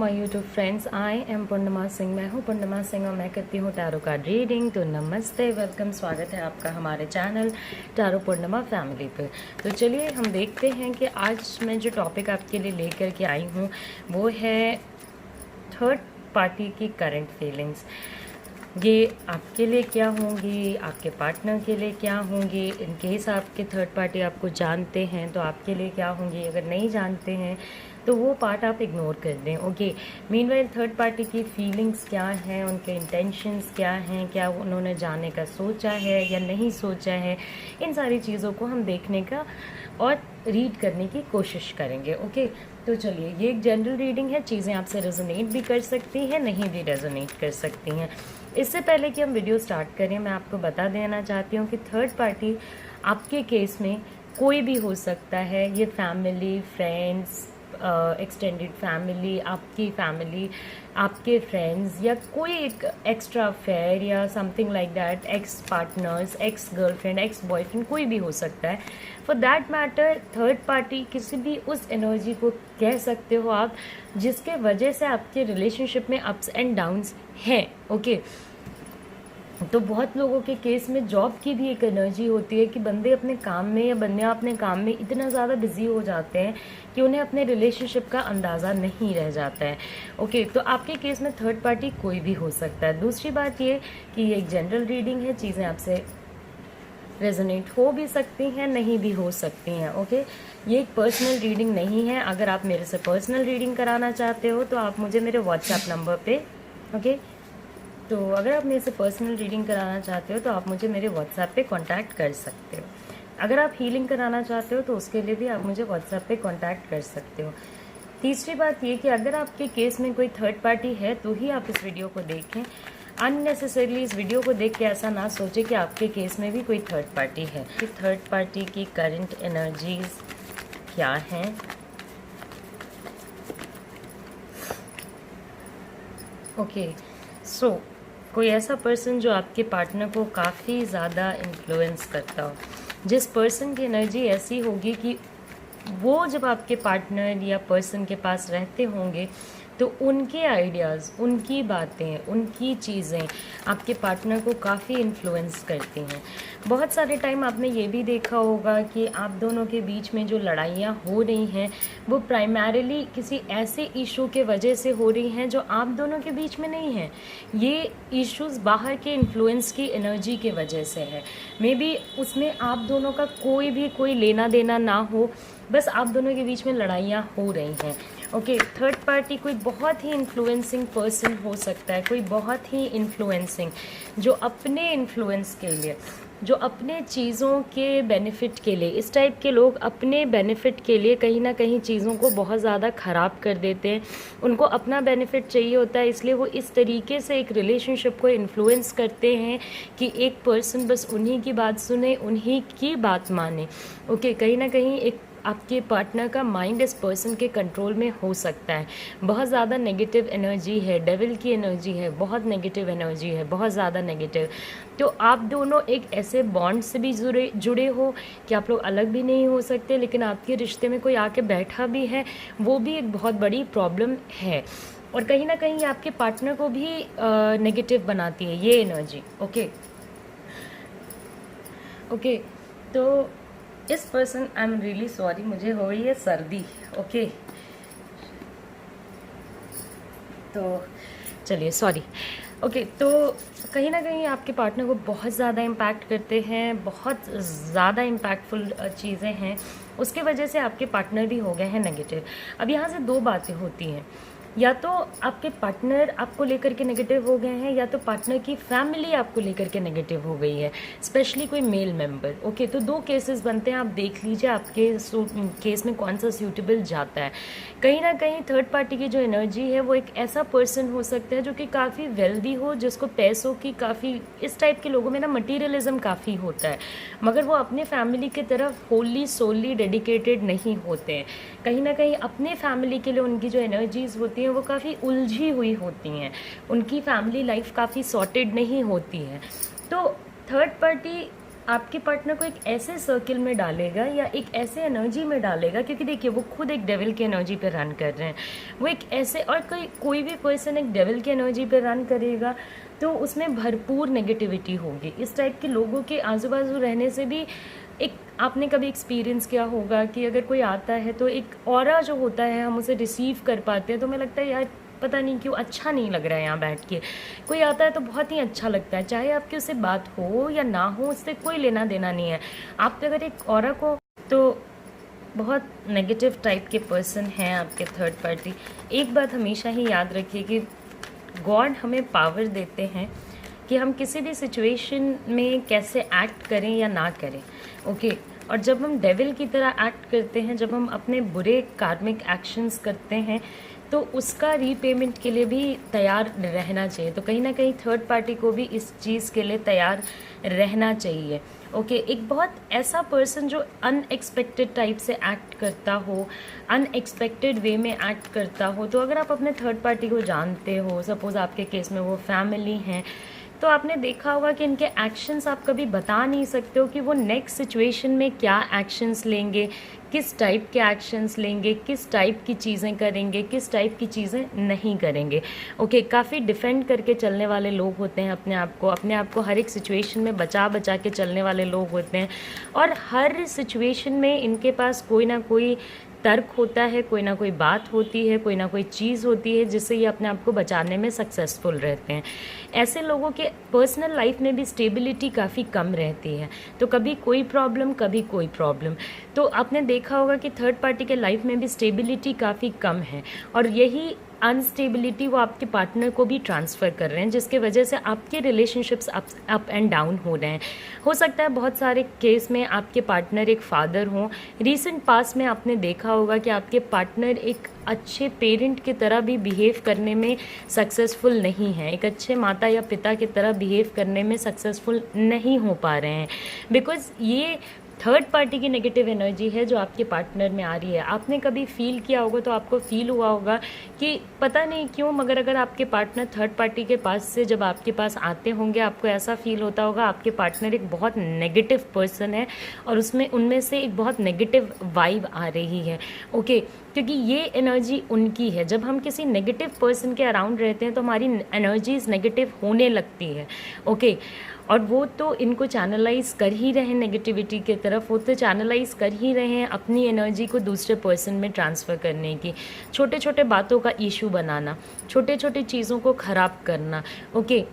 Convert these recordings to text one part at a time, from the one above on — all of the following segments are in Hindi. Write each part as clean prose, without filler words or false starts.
My YouTube friends, I am Purnima Singh. मैं हूँ पूर्णिमा सिंह और मैं करती हूँ टैरो कार्ड रीडिंग। तो नमस्ते, वेलकम, स्वागत है आपका हमारे चैनल टैरो पूर्णिमा फैमिली पे। तो चलिए हम देखते हैं कि आज मैं जो टॉपिक आपके लिए लेकर के आई हूँ वो है थर्ड पार्टी की करंट फीलिंग्स। ये आपके लिए क्या होंगी, आपके पार्टनर के लिए क्या होंगी। इन केस आपके थर्ड पार्टी आपको जानते हैं तो आपके लिए क्या होंगी, अगर नहीं जानते हैं तो वो पार्ट आप इग्नोर कर दें। ओके, मीनवाइल थर्ड पार्टी की फीलिंग्स क्या हैं, उनके इंटेंशंस क्या हैं, क्या उन्होंने जाने का सोचा है या नहीं सोचा है, इन सारी चीज़ों को हम देखने का और रीड करने की कोशिश करेंगे। ओके, तो चलिए, ये एक जनरल रीडिंग है। चीज़ें आपसे रेजोनेट भी कर सकती हैं, नहीं भी रेजोनेट कर सकती हैं। इससे पहले कि हम वीडियो स्टार्ट करें, मैं आपको बता देना चाहती हूँ कि थर्ड पार्टी आपके केस में कोई भी हो सकता है। ये फैमिली, फ्रेंड्स, एक्सटेंडेड फैमिली, आपकी फैमिली, आपके फ्रेंड्स, या कोई एक एक्स्ट्रा अफेयर या something like that, x partners, ex girlfriend, ex boyfriend, कोई भी हो सकता है। For that matter third party किसी भी उस एनर्जी को कह सकते हो आप जिसके वजह से आपके रिलेशनशिप में अप्स एंड डाउन्स हैं। ओके, तो बहुत लोगों के केस में जॉब की भी एक एनर्जी होती है कि बंदे अपने काम में या बंदियाँ अपने काम में इतना ज़्यादा बिजी हो जाते हैं कि उन्हें अपने रिलेशनशिप का अंदाज़ा नहीं रह जाता है। ओके, तो आपके केस में थर्ड पार्टी कोई भी हो सकता है। दूसरी बात ये कि ये एक जनरल रीडिंग है, चीज़ें आपसे रेजोनेट हो भी सकती हैं, नहीं भी हो सकती हैं। ओके, ये एक पर्सनल रीडिंग नहीं है। अगर आप मेरे से पर्सनल रीडिंग कराना चाहते हो तो आप मुझे मेरे व्हाट्सएप नंबर पे तो अगर आप मेरे से पर्सनल रीडिंग कराना चाहते हो तो आप मुझे मेरे व्हाट्सएप पे कांटेक्ट कर सकते हो। अगर आप हीलिंग कराना चाहते हो तो उसके लिए भी आप मुझे व्हाट्सएप पे कांटेक्ट कर सकते हो। तीसरी बात ये कि अगर आपके केस में कोई थर्ड पार्टी है तो ही आप इस वीडियो को देखें। अननेसेसरली इस वीडियो को देख के ऐसा ना सोचें कि आपके केस में भी कोई थर्ड पार्टी है। कि थर्ड पार्टी की करंट एनर्जीज क्या हैं। ओके, सो कोई ऐसा पर्सन जो आपके पार्टनर को काफ़ी ज़्यादा इन्फ्लुएंस करता हो, जिस पर्सन की एनर्जी ऐसी होगी कि वो जब आपके पार्टनर या पर्सन के पास रहते होंगे तो उनके आइडियाज़, उनकी बातें, उनकी चीज़ें आपके पार्टनर को काफ़ी इन्फ्लुएंस करती हैं। बहुत सारे टाइम आपने ये भी देखा होगा कि आप दोनों के बीच में जो लड़ाइयाँ हो रही हैं वो प्राइमरीली किसी ऐसे इशू के वजह से हो रही हैं जो आप दोनों के बीच में नहीं है। ये इश्यूज़ बाहर के इन्फ्लुएंस की एनर्जी के वजह से है। मे बी उसमें आप दोनों का कोई लेना देना ना हो, बस आप दोनों के बीच में लड़ाइयाँ हो रही हैं। ओके, थर्ड पार्टी कोई बहुत ही इन्फ्लुएंसिंग पर्सन हो सकता है, कोई बहुत ही इन्फ्लुएंसिंग जो अपने इन्फ्लुएंस के लिए, जो अपने चीज़ों के बेनिफिट के लिए, इस टाइप के लोग अपने बेनिफिट के लिए कहीं ना कहीं चीज़ों को बहुत ज़्यादा ख़राब कर देते हैं। उनको अपना बेनिफिट चाहिए होता है, इसलिए वो इस तरीके से एक रिलेशनशिप को इन्फ्लुएंस करते हैं कि एक पर्सन बस उन्हीं की बात सुने, उन्हीं की बात माने। ओके, कहीं ना कहीं एक आपके पार्टनर का माइंड इस पर्सन के कंट्रोल में हो सकता है। बहुत ज़्यादा नेगेटिव एनर्जी है, डेविल की एनर्जी है, बहुत नेगेटिव एनर्जी है, बहुत ज़्यादा नेगेटिव। तो आप दोनों एक ऐसे बॉन्ड से भी जुड़े हो कि आप लोग अलग भी नहीं हो सकते, लेकिन आपके रिश्ते में कोई आके बैठा भी है, वो भी एक बहुत बड़ी प्रॉब्लम है और कहीं ना कहीं आपके पार्टनर को भी नेगेटिव बनाती है ये एनर्जी। ओके, तो इस person, I am really sorry, मुझे हो रही है सर्दी। ओके, तो चलिए, सॉरी। ओके, तो कहीं ना कहीं आपके पार्टनर को बहुत ज़्यादा इम्पैक्ट करते हैं, बहुत ज़्यादा इम्पैक्टफुल चीज़ें हैं, उसके वजह से आपके पार्टनर भी हो गए हैं नेगेटिव। अब यहाँ से दो बातें होती हैं, या तो आपके पार्टनर आपको लेकर के नेगेटिव हो गए हैं या तो पार्टनर की फैमिली आपको लेकर के नेगेटिव हो गई है, स्पेशली कोई मेल मेंबर। ओके, तो दो केसेस बनते हैं, आप देख लीजिए आपके केस में कौन सा सूटेबल जाता है। कहीं ना कहीं थर्ड पार्टी की जो एनर्जी है वो एक ऐसा पर्सन हो सकता है जो कि काफ़ी वेल्दी हो, जिसको पैसों की काफ़ी, इस टाइप के लोगों में ना मटीरियलिज्म काफ़ी होता है, मगर वो अपने फैमिली की तरफ होली सोली डेडिकेटेड नहीं होते हैं। कहीं ना कहीं अपने फैमिली के लिए उनकी जो एनर्जीज होती हैं वो काफ़ी उलझी हुई होती हैं, उनकी फैमिली लाइफ काफ़ी सॉर्टेड नहीं होती है। तो थर्ड पार्टी आपके पार्टनर को एक ऐसे सर्किल में डालेगा या एक ऐसे एनर्जी में डालेगा, क्योंकि देखिए वो खुद एक डेविल की एनर्जी पे रन कर रहे हैं। वो एक ऐसे, और कोई भी पर्सन एक डेविल की एनर्जी पे रन करेगा तो उसमें भरपूर नेगेटिविटी होगी। इस टाइप के लोगों के आजू बाजू रहने से भी एक, आपने कभी एक्सपीरियंस किया होगा कि अगर कोई आता है तो एक ऑरा जो होता है हम उसे रिसीव कर पाते हैं, तो हमें लगता है यार पता नहीं क्यों अच्छा नहीं लग रहा है यहाँ बैठ के। कोई आता है तो बहुत ही अच्छा लगता है, चाहे आपकी उससे बात हो या ना हो, उससे कोई लेना देना नहीं है। आप अगर एक ऑरा को, तो बहुत नेगेटिव टाइप के पर्सन हैं आपके थर्ड पार्टी। एक बात हमेशा ही याद रखिए कि गॉड हमें पावर देते हैं कि हम किसी भी सिचुएशन में कैसे एक्ट करें या ना करें, ओके। और जब हम डेविल की तरह एक्ट करते हैं, जब हम अपने बुरे कार्मिक एक्शंस करते हैं, तो उसका रीपेमेंट के लिए भी तैयार रहना चाहिए। तो कहीं ना कहीं थर्ड पार्टी को भी इस चीज़ के लिए तैयार रहना चाहिए, ओके। एक बहुत ऐसा पर्सन जो अनएक्सपेक्टेड टाइप से एक्ट करता हो, अनएक्सपेक्टेड वे में एक्ट करता हो, तो अगर आप अपने थर्ड पार्टी को जानते हो, सपोज आपके केस में वो फैमिली हैं, तो आपने देखा होगा कि इनके एक्शंस आप कभी बता नहीं सकते हो कि वो नेक्स्ट सिचुएशन में क्या एक्शंस लेंगे, किस टाइप के एक्शंस लेंगे, किस टाइप की चीज़ें करेंगे, किस टाइप की चीज़ें नहीं करेंगे, ओके। काफ़ी डिफेंड करके चलने वाले लोग होते हैं अपने आप को हर एक सिचुएशन में बचा बचा के चलने वाले लोग होते हैं। और हर सिचुएशन में इनके पास कोई ना कोई तर्क होता है, कोई ना कोई बात होती है, कोई ना कोई चीज़ होती है जिससे ये अपने आप को बचाने में सक्सेसफुल रहते हैं। ऐसे लोगों के पर्सनल लाइफ में भी स्टेबिलिटी काफ़ी कम रहती है, तो कभी कोई प्रॉब्लम, कभी कोई प्रॉब्लम। तो आपने देखा होगा कि थर्ड पार्टी के लाइफ में भी स्टेबिलिटी काफ़ी कम है, और यही अनस्टेबिलिटी वो आपके पार्टनर को भी ट्रांसफ़र कर रहे हैं, जिसके वजह से आपके रिलेशनशिप्स अप एंड डाउन हो रहे हैं। हो सकता है बहुत सारे केस में आपके पार्टनर एक फादर हों। रिसेंट पास्ट में आपने देखा होगा कि आपके पार्टनर एक अच्छे पेरेंट की तरह भी बिहेव करने में सक्सेसफुल नहीं है, एक अच्छे माता या पिता की तरह बिहेव करने में सक्सेसफुल नहीं हो पा रहे हैं, बिकॉज़ ये थर्ड पार्टी की नेगेटिव एनर्जी है जो आपके पार्टनर में आ रही है। आपने कभी फील किया होगा, तो आपको फील हुआ होगा कि पता नहीं क्यों, मगर अगर आपके पार्टनर थर्ड पार्टी के पास से जब आपके पास आते होंगे, आपको ऐसा फील होता होगा आपके पार्टनर एक बहुत नेगेटिव पर्सन है और उनमें से एक बहुत नेगेटिव वाइब आ रही है, ओके। क्योंकि ये एनर्जी उनकी है। जब हम किसी नेगेटिव पर्सन के अराउंड रहते हैं तो हमारी एनर्जीज नेगेटिव होने लगती है, ओके। और वो तो इनको चैनलाइज कर ही रहे हैं नेगेटिविटी की तरफ, वो तो चैनलाइज कर ही रहे हैं अपनी एनर्जी को दूसरे पर्सन में ट्रांसफ़र करने की। छोटे छोटे बातों का इशू बनाना, छोटे छोटे चीज़ों को ख़राब करना, ओके।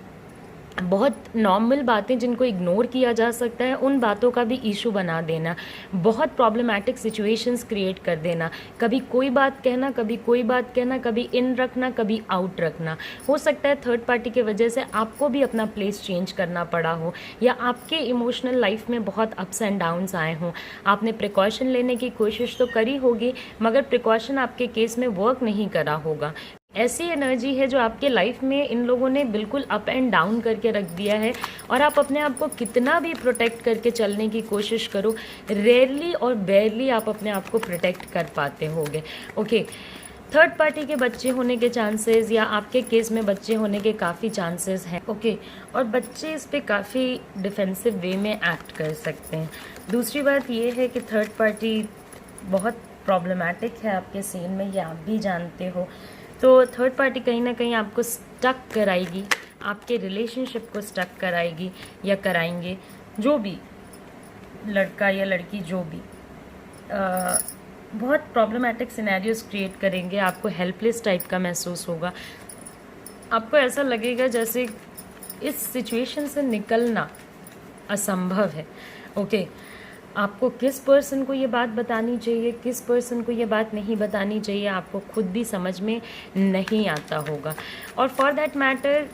बहुत नॉर्मल बातें जिनको इग्नोर किया जा सकता है, उन बातों का भी इशू बना देना, बहुत प्रॉब्लमैटिक सिचुएशंस क्रिएट कर देना। कभी कोई बात कहना, कभी कोई बात कहना, कभी इन रखना, कभी आउट रखना। हो सकता है थर्ड पार्टी की वजह से आपको भी अपना प्लेस चेंज करना पड़ा हो, या आपके इमोशनल लाइफ में बहुत अप्स एंड डाउन्स आए हों। आपने प्रिकॉशन लेने की कोशिश तो करी होगी, मगर प्रिकॉशन आपके केस में वर्क नहीं करा होगा। ऐसी एनर्जी है जो आपके लाइफ में इन लोगों ने बिल्कुल अप एंड डाउन करके रख दिया है, और आप अपने आप को कितना भी प्रोटेक्ट करके चलने की कोशिश करो, रेयरली और बेयरली आप अपने आप को प्रोटेक्ट कर पाते होगे, ओके। थर्ड पार्टी के बच्चे होने के चांसेस, या आपके केस में बच्चे होने के काफ़ी चांसेस हैं, ओके। और बच्चे इस पे काफ़ी डिफेंसिव वे में एक्ट कर सकते हैं। दूसरी बात ये है कि थर्ड पार्टी बहुत प्रॉब्लमैटिक है आपके सीन में, ये आप भी जानते हो। तो थर्ड पार्टी कहीं ना कहीं आपको स्टक कराएगी, आपके रिलेशनशिप को स्टक कराएगी या कराएंगे, जो भी लड़का या लड़की जो भी बहुत प्रॉब्लमैटिक सिनेरियोस क्रिएट करेंगे। आपको हेल्पलेस टाइप का महसूस होगा, आपको ऐसा लगेगा जैसे इस सिचुएशन से निकलना असंभव है, ओके। आपको किस पर्सन को ये बात बतानी चाहिए, किस पर्सन को ये बात नहीं बतानी चाहिए, आपको खुद भी समझ में नहीं आता होगा। और फॉर दैट मैटर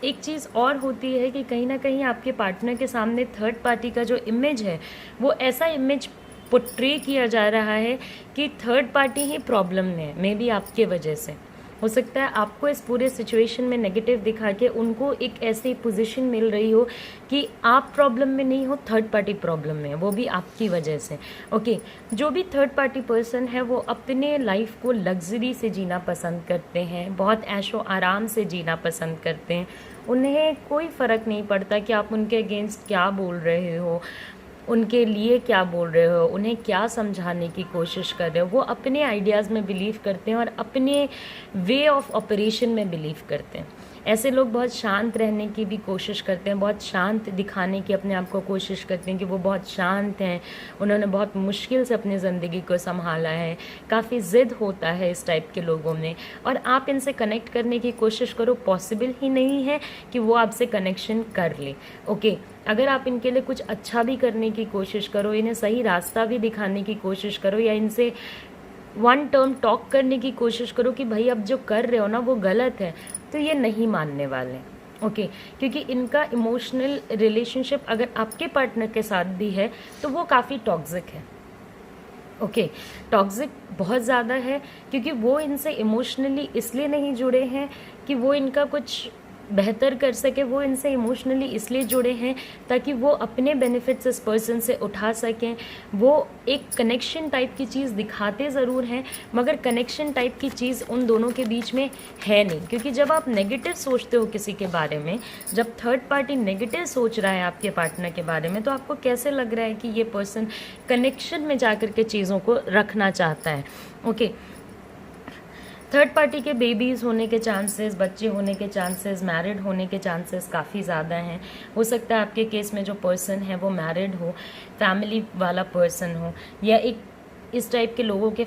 एक चीज़ और होती है कि कहीं ना कहीं आपके पार्टनर के सामने थर्ड पार्टी का जो इमेज है, वो ऐसा इमेज पोर्ट्रे किया जा रहा है कि थर्ड पार्टी ही प्रॉब्लम में है, मे बी आपके वजह से। हो सकता है आपको इस पूरे सिचुएशन में नेगेटिव दिखा के उनको एक ऐसी पोजीशन मिल रही हो कि आप प्रॉब्लम में नहीं हो, थर्ड पार्टी प्रॉब्लम में है, वो भी आपकी वजह से, ओके। जो भी थर्ड पार्टी पर्सन है वो अपने लाइफ को लग्जरी से जीना पसंद करते हैं, बहुत ऐशो आराम से जीना पसंद करते हैं, उन्हें कोई फ़र्क नहीं पड़ता कि आप उनके अगेंस्ट क्या बोल रहे हो, उनके लिए क्या बोल रहे हो, उन्हें क्या समझाने की कोशिश कर रहे हो। वो अपने आइडियाज़ में बिलीव करते हैं और अपने वे ऑफ ऑपरेशन में बिलीव करते हैं। ऐसे लोग बहुत शांत रहने की भी कोशिश करते हैं, बहुत शांत दिखाने की अपने आप को कोशिश करते हैं कि वो बहुत शांत हैं, उन्होंने बहुत मुश्किल से अपनी ज़िंदगी को संभाला है। काफ़ी ज़िद होता है इस टाइप के लोगों में, और आप इनसे कनेक्ट करने की कोशिश करो, पॉसिबल ही नहीं है कि वो आपसे कनेक्शन कर ले। ओके, अगर आप इनके लिए कुछ अच्छा भी करने की कोशिश करो, इन्हें सही रास्ता भी दिखाने की कोशिश करो, या इनसे वन टर्म टॉक करने की कोशिश करो कि भाई अब जो कर रहे हो ना वो गलत है, तो ये नहीं मानने वाले। ओके, क्योंकि इनका इमोशनल रिलेशनशिप अगर आपके पार्टनर के साथ भी है तो वो काफ़ी टॉक्सिक है। ओके, टॉक्सिक बहुत ज़्यादा है, क्योंकि वो इनसे इमोशनली इसलिए नहीं जुड़े हैं कि वो इनका कुछ बेहतर कर सके, वो इनसे इमोशनली इसलिए जुड़े हैं ताकि वो अपने बेनिफिट्स इस पर्सन से उठा सकें। वो एक कनेक्शन टाइप की चीज़ दिखाते ज़रूर हैं, मगर कनेक्शन टाइप की चीज़ उन दोनों के बीच में है नहीं। क्योंकि जब आप नेगेटिव सोचते हो किसी के बारे में, जब थर्ड पार्टी नेगेटिव सोच रहा है आपके पार्टनर के बारे में, तो आपको कैसे लग रहा है कि ये पर्सन कनेक्शन में जाकर के चीज़ों को रखना चाहता है। ओके, थर्ड पार्टी के बेबीज़ होने के चांसेस, बच्चे होने के चांसेस, मैरिड होने के चांसेस काफ़ी ज़्यादा हैं। हो सकता है आपके केस में जो पर्सन है वो मैरिड हो, फैमिली वाला पर्सन हो, या एक इस टाइप के लोगों के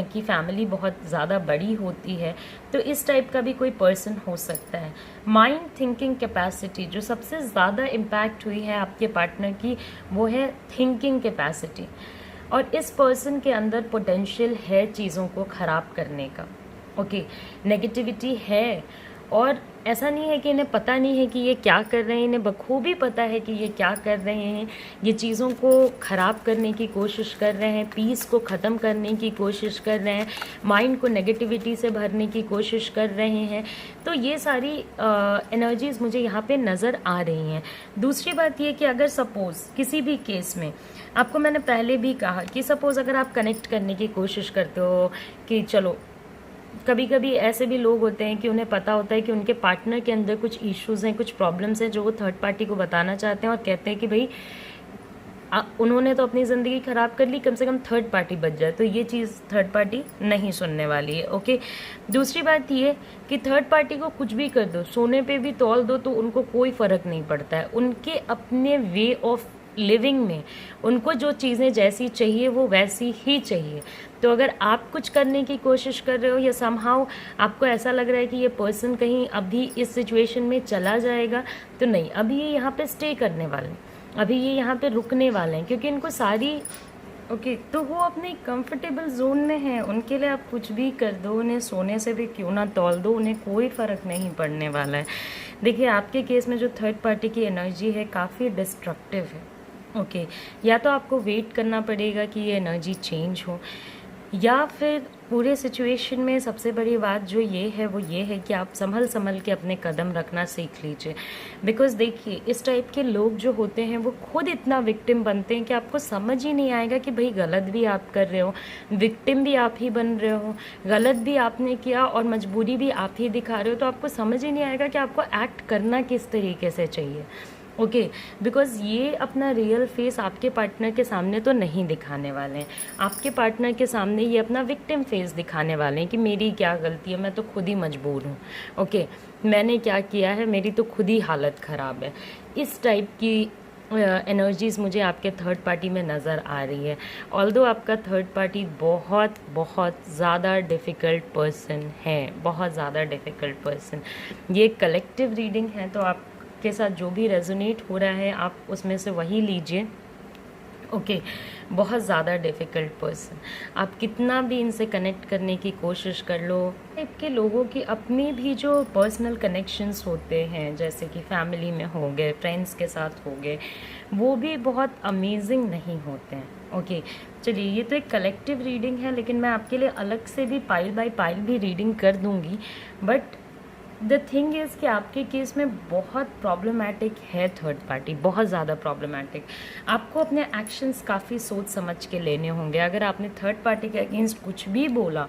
की फैमिली बहुत ज़्यादा बड़ी होती है, तो इस टाइप का भी कोई पर्सन हो सकता है। माइंड थिंकिंग कैपेसिटी जो सबसे ज़्यादा इम्पैक्ट हुई है आपके पार्टनर की, वो है थिंकिंग कैपेसिटी, और इस पर्सन के अंदर पोटेंशियल है चीज़ों को ख़राब करने का। ओके, नेगेटिविटी है, और ऐसा नहीं है कि इन्हें पता नहीं है कि ये क्या कर रहे हैं, इन्हें बखूबी पता है कि ये क्या कर रहे हैं। ये चीज़ों को ख़राब करने की कोशिश कर रहे हैं, पीस को ख़त्म करने की कोशिश कर रहे हैं, माइंड को नेगेटिविटी से भरने की कोशिश कर रहे हैं। तो ये सारी एनर्जीज़ मुझे यहाँ पे नज़र आ रही हैं। दूसरी बात ये कि अगर सपोज़ किसी भी केस में, आपको मैंने पहले भी कहा कि सपोज़ अगर आप कनेक्ट करने की कोशिश करते हो कि चलो, कभी कभी ऐसे भी लोग होते हैं कि उन्हें पता होता है कि उनके पार्टनर के अंदर कुछ इश्यूज़ हैं, कुछ प्रॉब्लम्स हैं, जो वो थर्ड पार्टी को बताना चाहते हैं, और कहते हैं कि भाई उन्होंने तो अपनी ज़िंदगी ख़राब कर ली, कम से कम थर्ड पार्टी बच जाए। तो ये चीज़ थर्ड पार्टी नहीं सुनने वाली है। ओके, दूसरी बात ये कि थर्ड पार्टी को कुछ भी कर दो, सोने पे भी तौल दो, तो उनको कोई फ़र्क नहीं पड़ता है। उनके अपने वे ऑफ लिविंग में उनको जो चीज़ें जैसी चाहिए वो वैसी ही चाहिए। तो अगर आप कुछ करने की कोशिश कर रहे हो, या समहाउ आपको ऐसा लग रहा है कि ये पर्सन कहीं अभी इस सिचुएशन में चला जाएगा, तो नहीं, अभी ये यहाँ पे स्टे करने वाले हैं, अभी ये यहाँ पे रुकने वाले हैं, क्योंकि इनको सारी तो वो अपने कंफर्टेबल जोन में हैं। उनके लिए आप कुछ भी कर दो, उन्हें सोने से भी क्यों ना तौल दो, उन्हें कोई फ़र्क नहीं पड़ने वाला है। देखिए, आपके केस में जो थर्ड पार्टी की एनर्जी है काफ़ी डिस्ट्रक्टिव है। ओके, या तो आपको वेट करना पड़ेगा कि ये एनर्जी चेंज हो, या फिर पूरे सिचुएशन में सबसे बड़ी बात जो ये है कि आप संभल के अपने कदम रखना सीख लीजिए। बिकॉज देखिए, इस टाइप के लोग जो होते हैं वो खुद इतना विक्टिम बनते हैं कि आपको समझ ही नहीं आएगा कि भाई गलत भी आप कर रहे हो, विक्टिम भी आप ही बन रहे हो, गलत भी आपने किया और मजबूरी भी आप ही दिखा रहे हो। तो आपको समझ ही नहीं आएगा कि आपको एक्ट करना किस तरीके से चाहिए। ओके, बिकॉज़ ये अपना रियल फेस आपके पार्टनर के सामने तो नहीं दिखाने वाले हैं। आपके पार्टनर के सामने ये अपना विक्टिम फेस दिखाने वाले हैं कि मेरी क्या गलती है, मैं तो खुद ही मजबूर हूँ। ओके, मैंने क्या किया है, मेरी तो खुद ही हालत ख़राब है। इस टाइप की एनर्जीज़ मुझे आपके थर्ड पार्टी में नज़र आ रही है। ऑल्दो आपका थर्ड पार्टी बहुत बहुत ज़्यादा डिफ़िकल्ट पर्सन है, बहुत ज़्यादा डिफ़िकल्ट पर्सन। ये कलेक्टिव रीडिंग है, तो आप के साथ जो भी रेजोनेट हो रहा है आप उसमें से वही लीजिए। ओके, बहुत ज़्यादा डिफ़िकल्ट पर्सन। आप कितना भी इनसे कनेक्ट करने की कोशिश कर लो, टाइप लोगों की अपनी भी जो पर्सनल कनेक्शंस होते हैं, जैसे कि फैमिली में हो गए, फ्रेंड्स के साथ हो गए, वो भी बहुत अमेजिंग नहीं होते हैं। ओके, चलिए, ये तो एक कलेक्टिव रीडिंग है, लेकिन मैं आपके लिए अलग से भी पाइल बाय पाइल भी रीडिंग कर दूँगी। बट द थिंग इज़ कि आपके केस में बहुत प्रॉब्लमैटिक है थर्ड पार्टी, बहुत ज़्यादा प्रॉब्लमैटिक। आपको अपने एक्शंस काफ़ी सोच समझ के लेने होंगे। अगर आपने थर्ड पार्टी के अगेंस्ट कुछ भी बोला,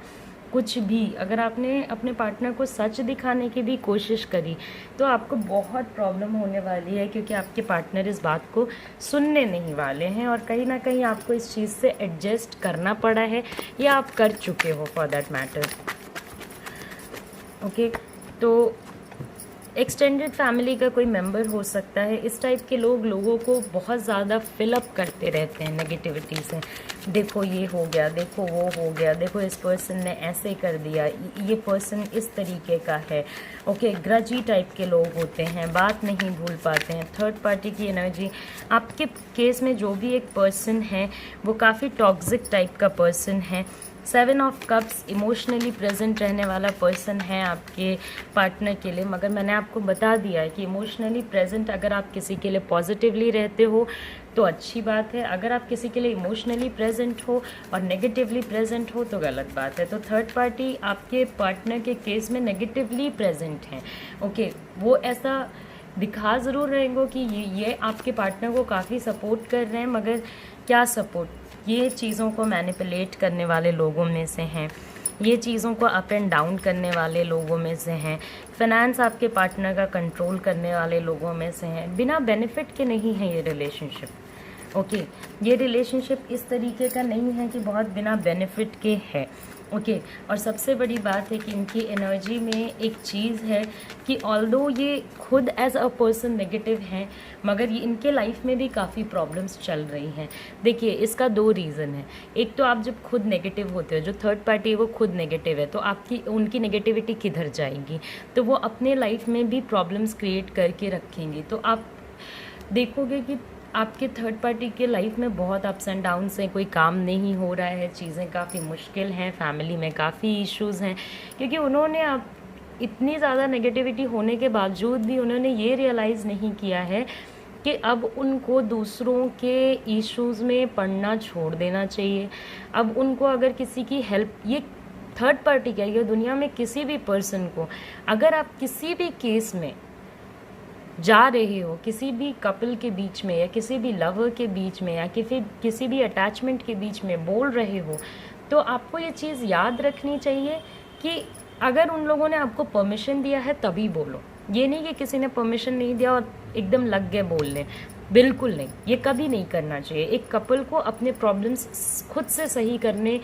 कुछ भी, अगर आपने अपने पार्टनर को सच दिखाने की भी कोशिश करी तो आपको बहुत प्रॉब्लम होने वाली है, क्योंकि आपके पार्टनर इस बात को सुनने नहीं वाले हैं और कहीं ना कहीं आपको इस चीज़ से एडजस्ट करना पड़ा है या आप कर चुके हो फॉर दैट मैटर। ओके, तो एक्सटेंडेड फैमिली का कोई मेंबर हो सकता है। इस टाइप के लोगों को बहुत ज़्यादा फिलअप करते रहते हैं नेगेटिविटी से। देखो ये हो गया, देखो वो हो गया, देखो इस पर्सन ने ऐसे कर दिया, ये पर्सन इस तरीके का है। ओके, ग्रजी टाइप के लोग होते हैं, बात नहीं भूल पाते हैं। थर्ड पार्टी की एनर्जी, आपके केस में जो भी एक पर्सन है वो काफ़ी टॉक्सिक टाइप का पर्सन है। 7 ऑफ कप्स इमोशनली प्रेजेंट रहने वाला पर्सन है आपके पार्टनर के लिए, मगर मैंने आपको बता दिया है कि इमोशनली प्रेजेंट अगर आप किसी के लिए पॉजिटिवली रहते हो तो अच्छी बात है, अगर आप किसी के लिए इमोशनली प्रेजेंट हो और नेगेटिवली प्रेजेंट हो तो गलत बात है। तो थर्ड पार्टी आपके पार्टनर के केस में नेगेटिवली प्रेजेंट है। ओके, वो ऐसा दिखा ज़रूर रहेंगे कि ये आपके पार्टनर को काफ़ी सपोर्ट कर रहे हैं, मगर क्या सपोर्ट, ये चीज़ों को मैनिपुलेट करने वाले लोगों में से हैं, ये चीज़ों को अप एंड डाउन करने वाले लोगों में से हैं, फाइनेंस आपके पार्टनर का कंट्रोल करने वाले लोगों में से हैं। बिना बेनिफिट के नहीं है ये रिलेशनशिप। ओके, ये रिलेशनशिप इस तरीके का नहीं है कि बहुत बिना बेनिफिट के है। ओके, और सबसे बड़ी बात है कि इनकी एनर्जी में एक चीज़ है कि ऑल्दो ये खुद एज अ पर्सन नेगेटिव हैं, मगर ये इनके लाइफ में भी काफ़ी प्रॉब्लम्स चल रही हैं। देखिए, इसका 2 रीज़न है। एक तो आप जब खुद नेगेटिव होते हो, जो थर्ड पार्टी है वो खुद नेगेटिव है, तो आपकी उनकी नेगेटिविटी किधर जाएगी, तो वो अपने लाइफ में भी प्रॉब्लम्स क्रिएट करके रखेंगी। तो आप देखोगे कि आपके थर्ड पार्टी के लाइफ में बहुत अप्स एंड डाउन्स हैं, कोई काम नहीं हो रहा है, चीज़ें काफ़ी मुश्किल हैं, फैमिली में काफ़ी इश्यूज़ हैं, क्योंकि उन्होंने आप इतनी ज़्यादा नेगेटिविटी होने के बावजूद भी उन्होंने ये रियलाइज़ नहीं किया है कि अब उनको दूसरों के इश्यूज़ में पड़ना छोड़ देना चाहिए। अब उनको अगर किसी की हेल्प, ये थर्ड पार्टी क्या, ये दुनिया में किसी भी पर्सन को अगर आप किसी भी केस में जा रहे हो, किसी भी कपल के बीच में या किसी भी लवर के बीच में या किसी भी अटैचमेंट के बीच में बोल रहे हो, तो आपको ये चीज़ याद रखनी चाहिए कि अगर उन लोगों ने आपको परमिशन दिया है तभी बोलो। ये नहीं कि किसी ने परमिशन नहीं दिया और एकदम लग गए बोलने, बिल्कुल नहीं, ये कभी नहीं करना चाहिए। एक कपल को अपने प्रॉब्लम्स खुद से सही करने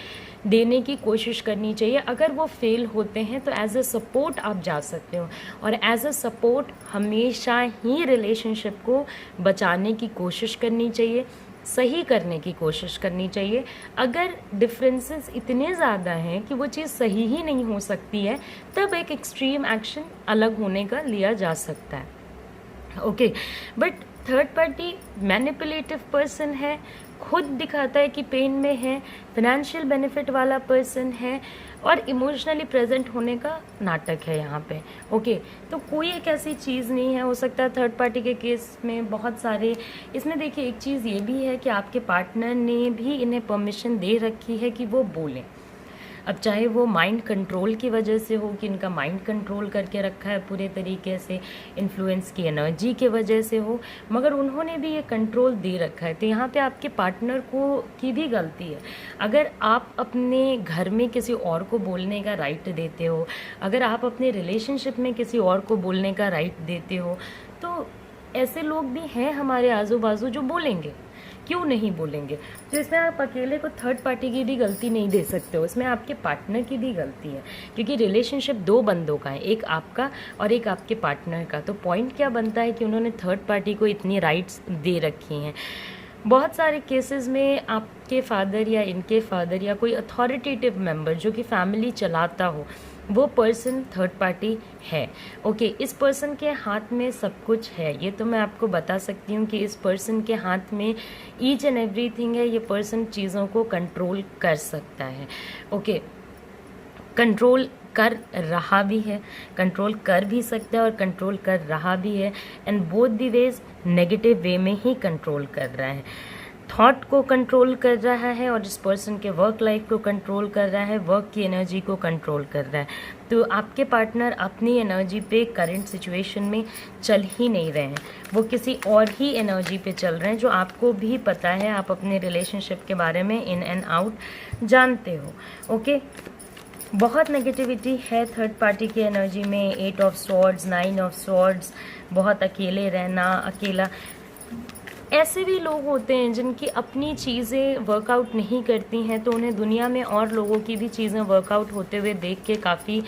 देने की कोशिश करनी चाहिए। अगर वो फेल होते हैं तो एज अ सपोर्ट आप जा सकते हो, और एज अ सपोर्ट हमेशा ही रिलेशनशिप को बचाने की कोशिश करनी चाहिए, सही करने की कोशिश करनी चाहिए। अगर डिफरेंसेस इतने ज़्यादा हैं कि वो चीज़ सही ही नहीं हो सकती है, तब एक एक्सट्रीम एक्शन अलग होने का लिया जा सकता है। Okay, but third party manipulative person है, खुद दिखाता है कि पेन में है, फाइनेंशियल बेनिफिट वाला पर्सन है और इमोशनली प्रेजेंट होने का नाटक है यहाँ पे। ओके, तो कोई एक ऐसी चीज़ नहीं है। हो सकता है थर्ड पार्टी के केस में बहुत सारे, इसमें देखिए एक चीज़ ये भी है कि आपके पार्टनर ने भी इन्हें परमिशन दे रखी है कि वो बोलें। अब चाहे वो माइंड कंट्रोल की वजह से हो कि इनका माइंड कंट्रोल करके रखा है पूरे तरीके से, इन्फ्लुएंस की एनर्जी के वजह से हो, मगर उन्होंने भी ये कंट्रोल दे रखा है। तो यहाँ पे आपके पार्टनर को की भी गलती है। अगर आप अपने घर में किसी और को बोलने का राइट देते हो, अगर आप अपने रिलेशनशिप में किसी और को बोलने का राइट देते हो, तो ऐसे लोग भी हैं हमारे आजू बाजू जो बोलेंगे, क्यों नहीं बोलेंगे। तो इसमें आप अकेले को थर्ड पार्टी की भी गलती नहीं दे सकते हो, इसमें आपके पार्टनर की भी गलती है, क्योंकि रिलेशनशिप 2 बंदों का है, एक आपका और एक आपके पार्टनर का। तो पॉइंट क्या बनता है कि उन्होंने थर्ड पार्टी को इतनी राइट्स दे रखी हैं। बहुत सारे केसेस में आपके फादर या इनके फादर या कोई अथॉरिटेटिव मेंबर जो कि फैमिली चलाता हो, वो पर्सन थर्ड पार्टी है। ओके, इस पर्सन के हाथ में सब कुछ है, ये तो मैं आपको बता सकती हूँ कि इस पर्सन के हाथ में ईच एंड एवरीथिंग है। ये पर्सन चीज़ों को कंट्रोल कर सकता है। ओके, कंट्रोल कर रहा भी है, कंट्रोल कर भी सकता है और कंट्रोल कर रहा भी है, and both the ways negative way में ही कंट्रोल कर रहा है। थॉट को कंट्रोल कर रहा है और जिस पर्सन के वर्क लाइफ को कंट्रोल कर रहा है, वर्क की एनर्जी को कंट्रोल कर रहा है। तो आपके पार्टनर अपनी एनर्जी पे करंट सिचुएशन में चल ही नहीं रहे हैं, वो किसी और ही एनर्जी पे चल रहे हैं, जो आपको भी पता है। आप अपने रिलेशनशिप के बारे में इन एंड आउट जानते हो। ओके, बहुत नेगेटिविटी है थर्ड पार्टी की एनर्जी में। 8 ऑफ स्वॉर्ड्स, 9 ऑफ स्वॉर्ड्स, बहुत अकेले रहना, अकेला। ऐसे भी लोग होते हैं जिनकी अपनी चीज़ें वर्कआउट नहीं करती हैं, तो उन्हें दुनिया में और लोगों की भी चीज़ें वर्कआउट होते हुए देख के काफ़ी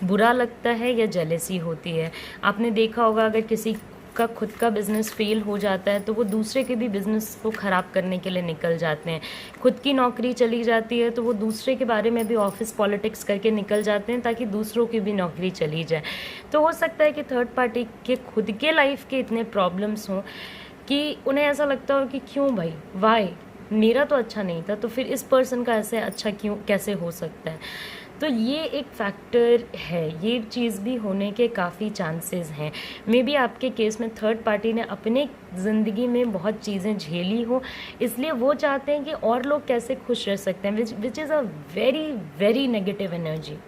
बुरा लगता है या जेलेसी होती है। आपने देखा होगा अगर किसी का खुद का बिज़नेस फेल हो जाता है तो वो दूसरे के भी बिज़नेस को ख़राब करने के लिए निकल जाते हैं। खुद की नौकरी चली जाती है तो वो दूसरे के बारे में भी ऑफिस पॉलिटिक्स करके निकल जाते हैं ताकि दूसरों की भी नौकरी चली जाए। तो हो सकता है कि थर्ड पार्टी के खुद के लाइफ के इतने प्रॉब्लम्स हों कि उन्हें ऐसा लगता हो कि क्यों भाई, वाई, मेरा तो अच्छा नहीं था तो फिर इस पर्सन का ऐसे अच्छा क्यों, कैसे हो सकता है। तो ये एक फैक्टर है, ये चीज़ भी होने के काफ़ी चांसेस हैं। मे बी आपके केस में थर्ड पार्टी ने अपने ज़िंदगी में बहुत चीज़ें झेली हो, इसलिए वो चाहते हैं कि और लोग कैसे खुश रह सकते हैं, which is a very very negative energy.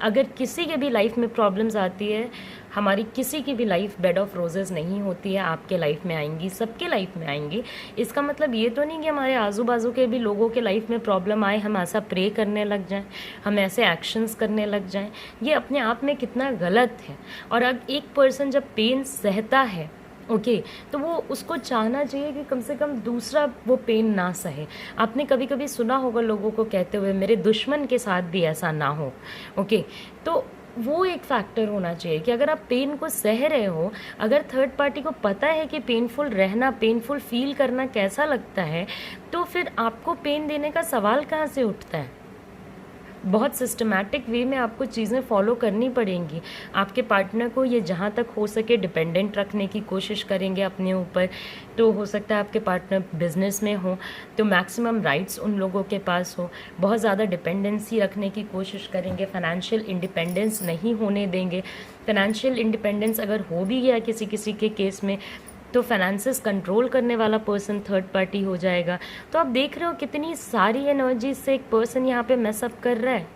अगर किसी के भी लाइफ में प्रॉब्लम्स आती है, हमारी किसी की भी लाइफ बेड ऑफ रोजेज़ नहीं होती है, आपके लाइफ में आएंगी, सबके लाइफ में आएंगी। इसका मतलब ये तो नहीं कि हमारे आजू बाजू के भी लोगों के लाइफ में प्रॉब्लम आए हम ऐसा प्रे करने लग जाएं, हम ऐसे एक्शंस करने लग जाएं। ये अपने आप में कितना गलत है। और अब एक पर्सन जब पेन सहता है, ओके, तो वो उसको चाहना चाहिए कि कम से कम दूसरा वो पेन ना सहे। आपने कभी कभी सुना होगा लोगों को कहते हुए मेरे दुश्मन के साथ भी ऐसा ना हो, ओके। तो वो एक फैक्टर होना चाहिए कि अगर आप पेन को सह रहे हो, अगर थर्ड पार्टी को पता है कि पेनफुल रहना, पेनफुल फील करना कैसा लगता है, तो फिर आपको पेन देने का सवाल कहाँ से उठता है। बहुत सिस्टमैटिक वे में आपको चीज़ें फॉलो करनी पड़ेंगी। आपके पार्टनर को ये जहाँ तक हो सके डिपेंडेंट रखने की कोशिश करेंगे अपने ऊपर। तो हो सकता है आपके पार्टनर बिजनेस में हो तो मैक्सिमम राइट्स उन लोगों के पास हो। बहुत ज़्यादा डिपेंडेंसी रखने की कोशिश करेंगे, फाइनेंशियल इंडिपेंडेंस नहीं होने देंगे। फाइनेंशियल इंडिपेंडेंस अगर हो भी गया किसी किसी के केस में, तो फाइनेंसेस कंट्रोल करने वाला पर्सन थर्ड पार्टी हो जाएगा। तो आप देख रहे हो कितनी सारी एनर्जी से एक पर्सन यहाँ पे मैसअप कर रहा है,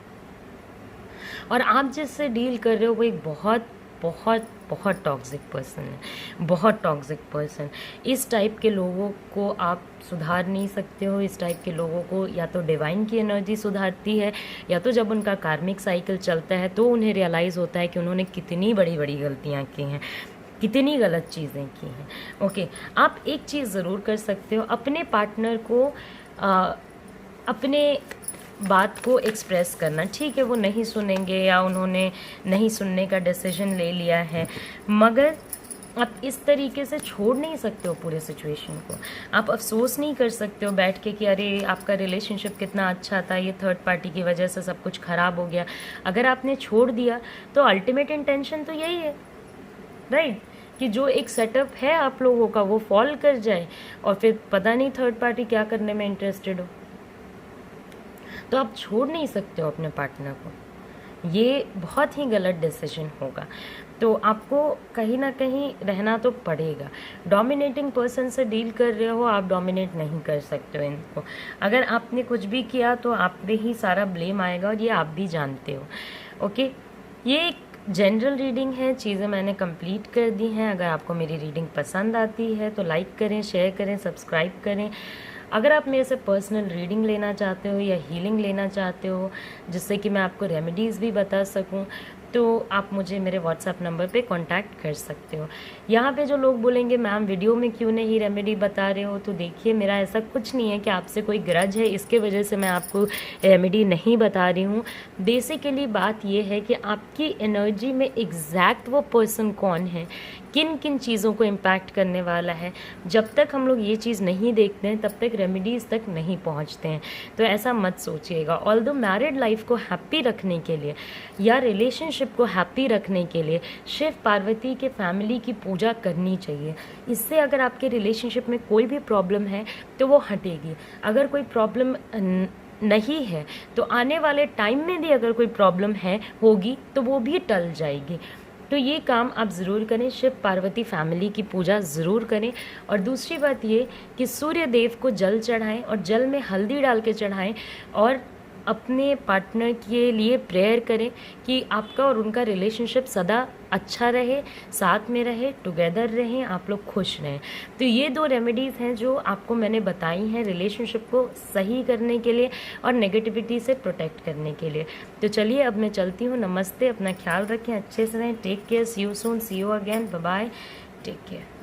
और आप जिससे डील कर रहे हो वो एक बहुत बहुत बहुत टॉक्सिक पर्सन है, बहुत टॉक्सिक पर्सन। इस टाइप के लोगों को आप सुधार नहीं सकते हो। इस टाइप के लोगों को या तो डिवाइन की एनर्जी सुधारती है, या तो जब उनका कार्मिक साइकिल चलता है तो उन्हें रियलाइज़ होता है कि उन्होंने कितनी बड़ी बड़ी गलतियाँ की हैं, कितनी गलत चीज़ें की हैं। ओके, आप एक चीज़ ज़रूर कर सकते हो, अपने पार्टनर को अपने बात को एक्सप्रेस करना। ठीक है, वो नहीं सुनेंगे या उन्होंने नहीं सुनने का डिसीजन ले लिया है, मगर आप इस तरीके से छोड़ नहीं सकते हो पूरे सिचुएशन को। आप अफसोस नहीं कर सकते हो बैठ के कि अरे आपका रिलेशनशिप कितना अच्छा था, ये थर्ड पार्टी की वजह से सब कुछ ख़राब हो गया। अगर आपने छोड़ दिया तो अल्टीमेट इंटेंशन तो यही है, राइट, कि जो एक सेटअप है आप लोगों का वो फॉल कर जाए और फिर पता नहीं थर्ड पार्टी क्या करने में इंटरेस्टेड हो। तो आप छोड़ नहीं सकते हो अपने पार्टनर को, ये बहुत ही गलत डिसीजन होगा। तो आपको कहीं ना कहीं रहना तो पड़ेगा। डोमिनेटिंग पर्सन से डील कर रहे हो, आप डोमिनेट नहीं कर सकते हो इनको। अगर आपने कुछ भी किया तो आप पे ही सारा ब्लेम आएगा, और ये आप भी जानते हो। ओके, ये एक जनरल रीडिंग है, चीज़ें मैंने कंप्लीट कर दी हैं। अगर आपको मेरी रीडिंग पसंद आती है तो लाइक करें, शेयर करें, सब्सक्राइब करें। अगर आप मेरे से पर्सनल रीडिंग लेना चाहते हो या हीलिंग लेना चाहते हो जिससे कि मैं आपको रेमेडीज़ भी बता सकूं, तो आप मुझे मेरे व्हाट्सएप नंबर पे कांटेक्ट कर सकते हो। यहाँ पे जो लोग बोलेंगे मैम वीडियो में क्यों नहीं रेमेडी बता रहे हो, तो देखिए मेरा ऐसा कुछ नहीं है कि आपसे कोई ग्रज है इसके वजह से मैं आपको रेमेडी नहीं बता रही हूँ। बेसिकली बात ये है कि आपकी एनर्जी में एग्जैक्ट वो पर्सन कौन है, किन किन चीज़ों को इम्पैक्ट करने वाला है, जब तक हम लोग ये चीज़ नहीं देखते हैं तब तक रेमेडीज़ तक नहीं पहुँचते हैं। तो ऐसा मत सोचिएगा। ऑल्दो मैरिड लाइफ को हैप्पी रखने के लिए या रिलेशनशिप को हैप्पी रखने के लिए शिव पार्वती के फैमिली की पूजा करनी चाहिए। इससे अगर आपके रिलेशनशिप में कोई भी प्रॉब्लम है तो वो हटेगी। अगर कोई प्रॉब्लम नहीं है तो आने वाले टाइम में भी अगर कोई प्रॉब्लम है होगी तो वो भी टल जाएगी। तो ये काम आप ज़रूर करें, शिव पार्वती फैमिली की पूजा ज़रूर करें। और दूसरी बात ये कि सूर्य देव को जल चढ़ाएं और जल में हल्दी डाल के चढ़ाएं, और अपने पार्टनर के लिए प्रेयर करें कि आपका और उनका रिलेशनशिप सदा अच्छा रहे, साथ में रहे, टुगेदर रहें, आप लोग खुश रहें। तो ये 2 रेमेडीज़ हैं जो आपको मैंने बताई हैं रिलेशनशिप को सही करने के लिए और नेगेटिविटी से प्रोटेक्ट करने के लिए। तो चलिए अब मैं चलती हूँ। नमस्ते, अपना ख्याल रखें, अच्छे से रहें, take care, see you soon, see you again, bye bye, take care.